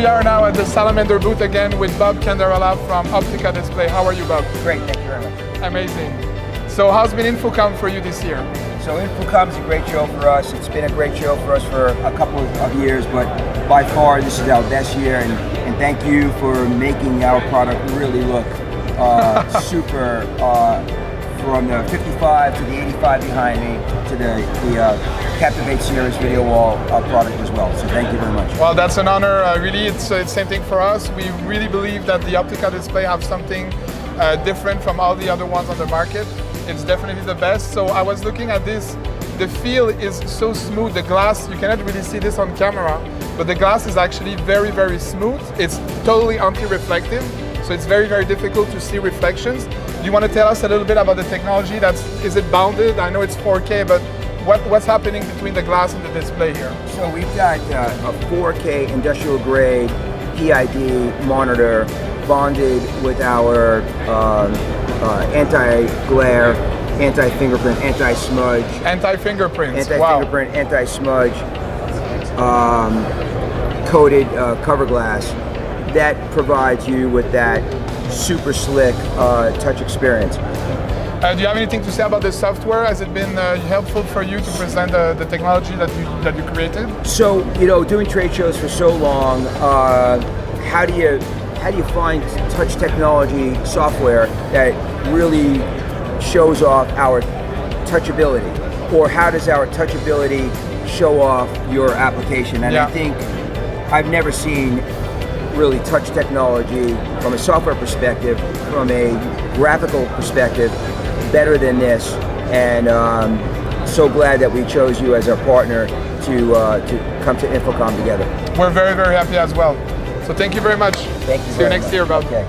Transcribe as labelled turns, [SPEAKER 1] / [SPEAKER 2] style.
[SPEAKER 1] we are now at the Salamander booth again with Bob Canderella from Optika Display. How are you, Bob?
[SPEAKER 2] Great, thank you very much.
[SPEAKER 1] Amazing. So how's been Infocomm for you this year?
[SPEAKER 2] So Infocomm is a great show for us. It's been a great show for us for a couple of years, but by far this is our best year, and thank you for making our product really look super, from the 55 to the 85 behind me to the Captivate Series video wall product as well. So thank you very much.
[SPEAKER 1] Well, that's an honor. Really, it's the same thing for us. We really believe that the Optika Display have something different from all the other ones on the market. It's definitely the best. So I was looking at this. The feel is so smooth. The glass, you cannot really see this on camera, but the glass is actually very, very smooth. It's totally anti-reflective, so it's very, very difficult to see reflections. Do you want to tell us a little bit about the technology? Is it bounded? I know it's 4K, but what's happening between the glass and the display here?
[SPEAKER 2] So we've got a 4K industrial grade PID monitor bonded with our anti-glare, anti-fingerprint, anti-smudge.
[SPEAKER 1] Anti-fingerprints,
[SPEAKER 2] Anti-fingerprint, anti-smudge coated cover glass that provides you with that super slick touch experience.
[SPEAKER 1] Do you have anything to say about the software? Has it been helpful for you to present the technology that you created?
[SPEAKER 2] So, you know, doing trade shows for so long, how do you find touch technology software that really shows off our touchability? Or how does our touchability show off your application? And
[SPEAKER 1] yeah.
[SPEAKER 2] I think I've never seen really touch technology from a software perspective, from a graphical perspective, better than this. And so glad that we chose you as our partner to come to Infocomm together.
[SPEAKER 1] We're very, very happy as well. So thank you very much.
[SPEAKER 2] Thank you.
[SPEAKER 1] See you next year, Bob.
[SPEAKER 2] Okay.